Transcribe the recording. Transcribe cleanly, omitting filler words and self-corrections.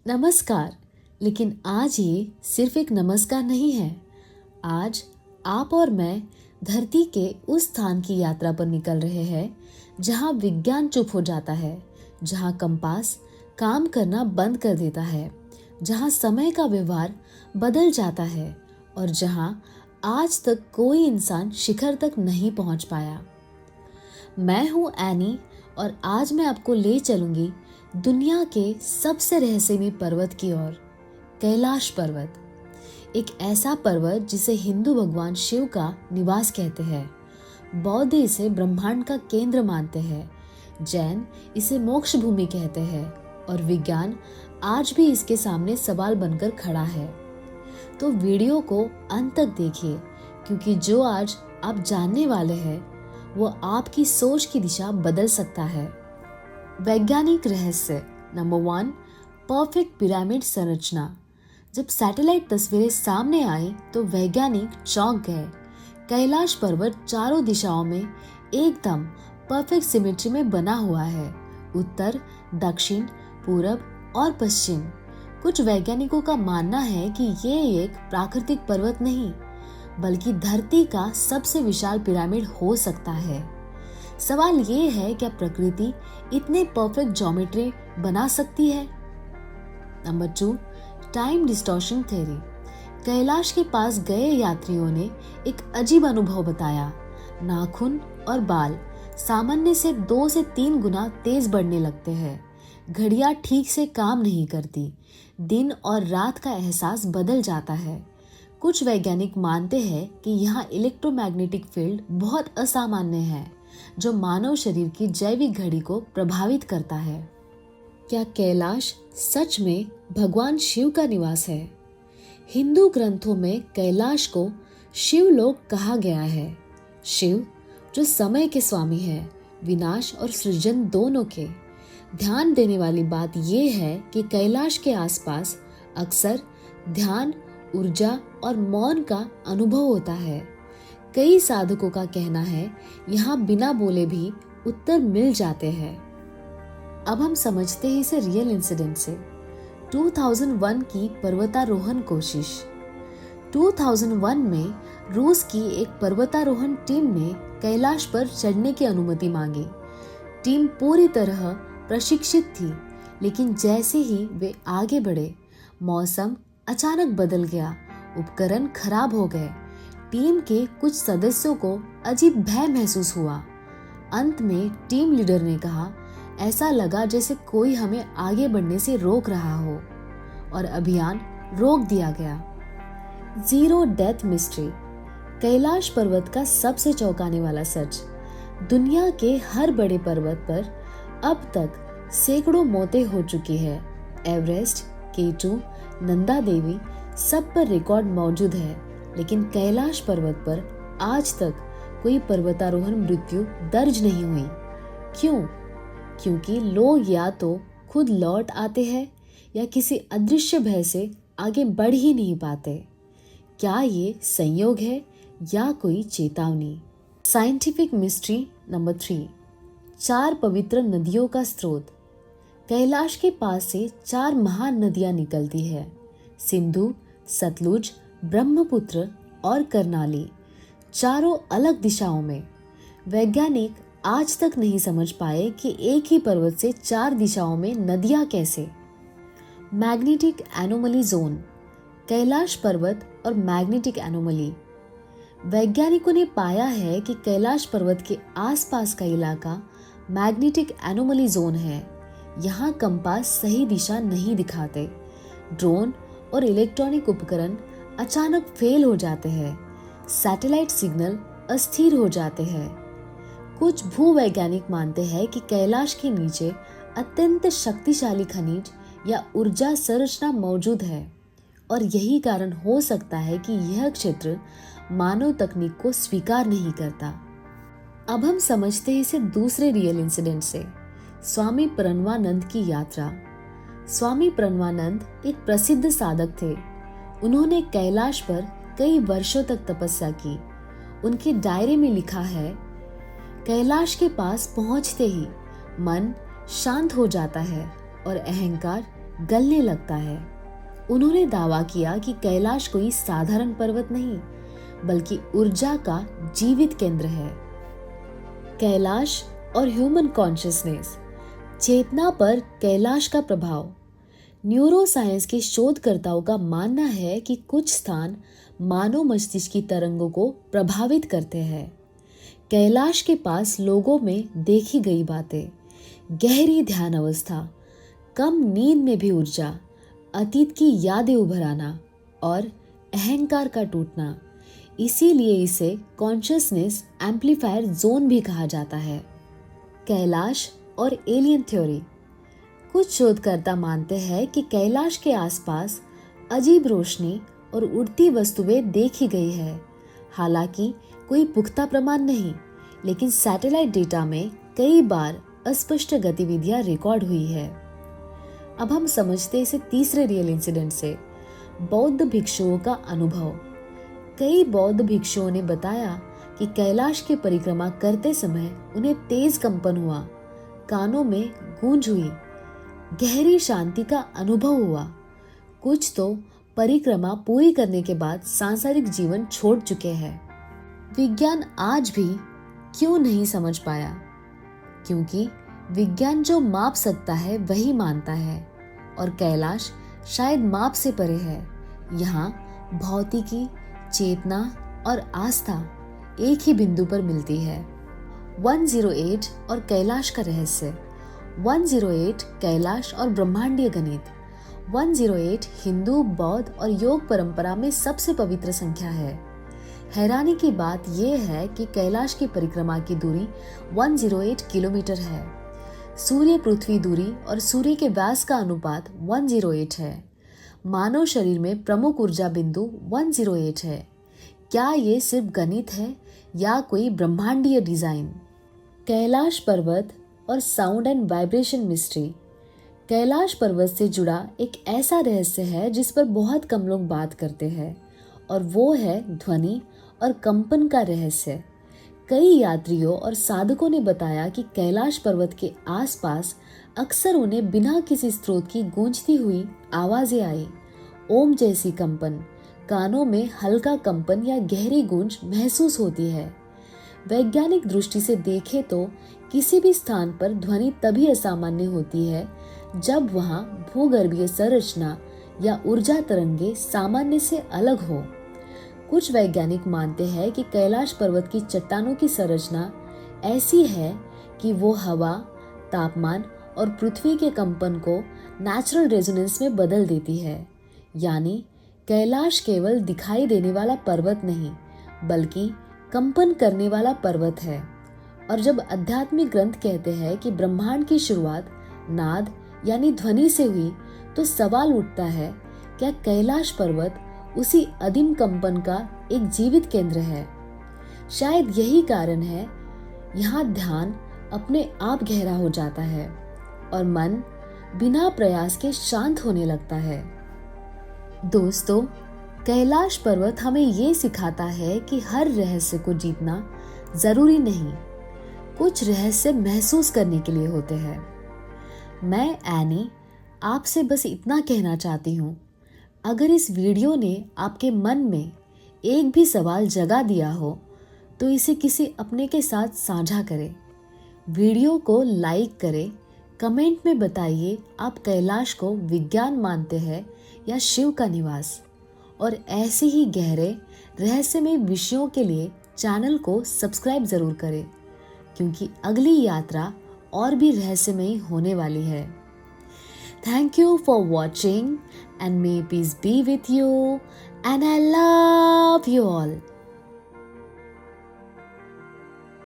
नमस्कार। लेकिन आज ये सिर्फ एक नमस्कार नहीं है। आज आप और मैं धरती के उस स्थान की यात्रा पर निकल रहे हैं जहाँ विज्ञान चुप हो जाता है, जहाँ कंपास काम करना बंद कर देता है, जहाँ समय का व्यवहार बदल जाता है और जहाँ आज तक कोई इंसान शिखर तक नहीं पहुँच पाया। मैं हूँ एनी और आज मैं आपको ले चलूंगी दुनिया के सबसे रहस्यमयी पर्वत की ओर, कैलाश पर्वत। एक ऐसा पर्वत जिसे हिंदू भगवान शिव का निवास कहते हैं, बौद्ध इसे ब्रह्मांड का केंद्र मानते हैं, जैन इसे मोक्ष भूमि कहते हैं और विज्ञान आज भी इसके सामने सवाल बनकर खड़ा है। तो वीडियो को अंत तक देखिए, क्योंकि जो आज आप जानने वाले हैं वो आपकी सोच की दिशा बदल सकता है। वैज्ञानिक रहस्य नंबर 1, परफेक्ट पिरामिड संरचना। जब सैटेलाइट तस्वीरें सामने आई तो वैज्ञानिक चौंक गए। कैलाश पर्वत चारों दिशाओं में एकदम परफेक्ट सिमेट्री में बना हुआ है, उत्तर, दक्षिण, पूरब और पश्चिम। कुछ वैज्ञानिकों का मानना है कि ये एक प्राकृतिक पर्वत नहीं, बल्कि धरती का सबसे विशाल पिरामिड हो सकता है। सवाल ये है, क्या प्रकृति इतने परफेक्ट ज्योमेट्री बना सकती है? Number 2, time distortion theory. Kailash के पास गए यात्रियों ने एक अजीब अनुभव बताया। नाखून और बाल सामान्य से 2 से 3 गुना तेज बढ़ने लगते हैं। घड़ियां ठीक से काम नहीं करती। दिन और रात का एहसास बदल जाता है। कुछ वैज्ञानिक मानते हैं कि यहाँ इलेक्ट्रोमैग्नेटिक फील्ड बहुत असामान्य है, जो मानव शरीर की जैविक घड़ी को प्रभावित करता है। क्या कैलाश सच में भगवान शिव का निवास है? हिंदू ग्रंथों में कैलाश को शिवलोक कहा गया है। शिव जो समय के स्वामी है, विनाश और सृजन दोनों के। ध्यान देने वाली बात यह है कि कैलाश के आसपास अक्सर ध्यान, ऊर्जा और मौन का अनुभव होता है। कई साधकों का कहना है यहाँ बिना बोले भी उत्तर मिल जाते हैं। अब हम समझते हैं इसे रियल इंसिडेंट से। 2001 की पर्वतारोहण कोशिश। 2001 में रूस की एक पर्वतारोहण टीम ने कैलाश पर चढ़ने की अनुमति मांगी। टीम पूरी तरह प्रशिक्षित थी, लेकिन जैसे ही वे आगे बढ़े, मौसम अचानक बदल गया, उपकरण खराब हो गए। टीम के कुछ सदस्यों को अजीब भय महसूस हुआ। अंत में टीम लीडर ने कहा, ऐसा लगा जैसे कोई हमें आगे बढ़ने से रोक रहा हो, और अभियान रोक दिया गया। Zero death mystery. कैलाश पर्वत का सबसे चौंकाने वाला सच। दुनिया के हर बड़े पर्वत पर अब तक सैकड़ों मौतें हो चुकी है। एवरेस्ट, K2, नंदा देवी, सब पर रिकॉर्ड मौजूद है, लेकिन कैलाश पर्वत पर आज तक कोई पर्वतारोहण मृत्यु दर्ज नहीं हुई। क्यों? क्योंकि लोग या तो खुद लौट आते हैं या किसी अदृश्य भय से आगे बढ़ ही नहीं पाते। क्या ये संयोग है या कोई चेतावनी? साइंटिफिक मिस्ट्री नंबर 3, 4 पवित्र नदियों का स्रोत। कैलाश के पास से 4 महान नदियां निकलती है, सिंधु, सतलुज, ब्रह्मपुत्र और करनाली, चारों अलग दिशाओं में। वैज्ञानिक आज तक नहीं समझ पाए कि एक ही पर्वत से 4 दिशाओं में नदियां कैसे। Magnetic anomaly zone. कैलाश पर्वत और मैग्नेटिक एनोमली। वैज्ञानिकों ने पाया है कि कैलाश पर्वत के आसपास का इलाका मैग्नेटिक एनोमली जोन है। यहाँ कंपास सही दिशा नहीं दिखाते। ड्रोन और इलेक्ट्रॉनिक उपकरण अचानक फेल हो जाते हैं। सैटेलाइट सिग्नल अस्थिर हो जाते हैं। कुछ भूवैज्ञानिक मानते हैं कि कैलाश के नीचे अत्यंत शक्तिशाली खनिज या ऊर्जा संरचना मौजूद है, और यही कारण हो सकता है कि यह क्षेत्र मानव तकनीक को स्वीकार नहीं करता। अब हम समझते हैं इसे दूसरे रियल इंसिडेंट से। स्वामी प्रणवानंद की यात्रा। स्वामी प्रणवानंद एक प्रसिद्ध साधक थे। उन्होंने कैलाश पर कई वर्षों तक तपस्या की। उनके डायरी में लिखा है, कैलाश के पास पहुंचते ही मन शांत हो जाता है और अहंकार गलने लगता है। उन्होंने दावा किया कि कैलाश कोई साधारण पर्वत नहीं, बल्कि ऊर्जा का जीवित केंद्र है। कैलाश और ह्यूमन कॉन्शियसनेस, चेतना पर कैलाश का प्रभाव। न्यूरो साइंस के शोधकर्ताओं का मानना है कि कुछ स्थान मानव मस्तिष्क की तरंगों को प्रभावित करते हैं। कैलाश के पास लोगों में देखी गई बातें, गहरी ध्यान अवस्था, कम नींद में भी ऊर्जा, अतीत की यादें उभर आना और अहंकार का टूटना, इसीलिए इसे कॉन्शियसनेस एम्पलीफायर जोन भी कहा जाता है। कैलाश और एलियन थ्योरी। कुछ शोधकर्ता मानते हैं कि कैलाश के आसपास अजीब रोशनी और उड़ती वस्तुएं देखी गई है। हालांकि कोई पुख्ता प्रमाण नहीं, लेकिन सैटेलाइट डेटा में कई बार अस्पष्ट गतिविधियां रिकॉर्ड हुई है। अब हम समझते इसे तीसरे रियल इंसिडेंट से, बौद्ध भिक्षुओं का अनुभव। कई बौद्ध भिक्षुओं ने बताया कि कैलाश की परिक्रमा करते समय उन्हें तेज कंपन हुआ, कानों में गूंज हुई, गहरी शांति का अनुभव हुआ। कुछ तो परिक्रमा पूरी करने के बाद सांसारिक जीवन छोड़ चुके हैं। विज्ञान आज भी क्यों नहीं समझ पाया? क्योंकि विज्ञान जो माप सकता है वही मानता है, और कैलाश शायद माप से परे है। यहाँ भौतिकी, चेतना और आस्था एक ही बिंदु पर मिलती है। 108 और कैलाश का रहस्य। 108 कैलाश और ब्रह्मांडीय गणित। 108 हिंदू, बौद्ध और योग परंपरा में सबसे पवित्र संख्या है। हैरानी की बात यह है कि कैलाश की परिक्रमा की दूरी 108 किलोमीटर है। सूर्य पृथ्वी दूरी और सूर्य के व्यास का अनुपात 108 है। मानव शरीर में प्रमुख ऊर्जा बिंदु 108 है। क्या ये सिर्फ गणित है या कोई ब्रह्मांडीय डिजाइन? कैलाश पर्वत और sound and vibration mystery. Kailash पर्वत से जुड़ा एक ऐसा रहस्य है जिस पर बहुत कम लोग बात करते हैं, और वो है ध्वनि और कंपन का रहस्य। कई यात्रियों और साधकों ने बताया कि कैलाश पर्वत के आसपास अक्सर उन्हें बिना किसी स्रोत की गूंजती हुई आवाजें आई। ओम जैसी कंपन, कानों में हल्का कंपन या गहरी गूंज महसूस होती है। वैज्ञानिक दृष्टि से देखें तो किसी भी स्थान पर ध्वनि तभी असामान्य होती है जब वहां भूगर्भीय संरचना या ऊर्जा तरंगे सामान्य से अलग हो। कुछ वैज्ञानिक मानते हैं कि कैलाश पर्वत की चट्टानों की संरचना ऐसी है कि वो हवा, तापमान और पृथ्वी के कंपन को नेचुरल रेजोनेंस में बदल देती है। यानी कैलाश केवल दिखाई देने वाला पर्वत नहीं, बल्कि कंपन करने वाला पर्वत है। और जब आध्यात्मिक ग्रंथ कहते हैं कि ब्रह्मांड की शुरुआत नाद यानी ध्वनि से हुई, तो सवाल उठता है, क्या कैलाश पर्वत उसी अदीम कंपन का एक जीवित केंद्र है? शायद यही कारण है यहाँ ध्यान अपने आप गहरा हो जाता है और मन बिना प्रयास के शांत होने लगता है। दोस्तों, कैलाश पर्वत हमें ये सिखाता है कि हर रहस्य को जीतना जरूरी नहीं, कुछ रहस्य महसूस करने के लिए होते हैं। मैं एनी आपसे बस इतना कहना चाहती हूँ, अगर इस वीडियो ने आपके मन में एक भी सवाल जगा दिया हो तो इसे किसी अपने के साथ साझा करें। वीडियो को लाइक करें, कमेंट में बताइए आप कैलाश को विज्ञान मानते हैं या शिव का निवास। और ऐसे ही गहरे रहस्यमय विषयों के लिए चैनल को सब्सक्राइब जरूर करें, क्योंकि अगली यात्रा और भी रहस्यमयी होने वाली है। Thank you for watching and may peace be with you and I love you all.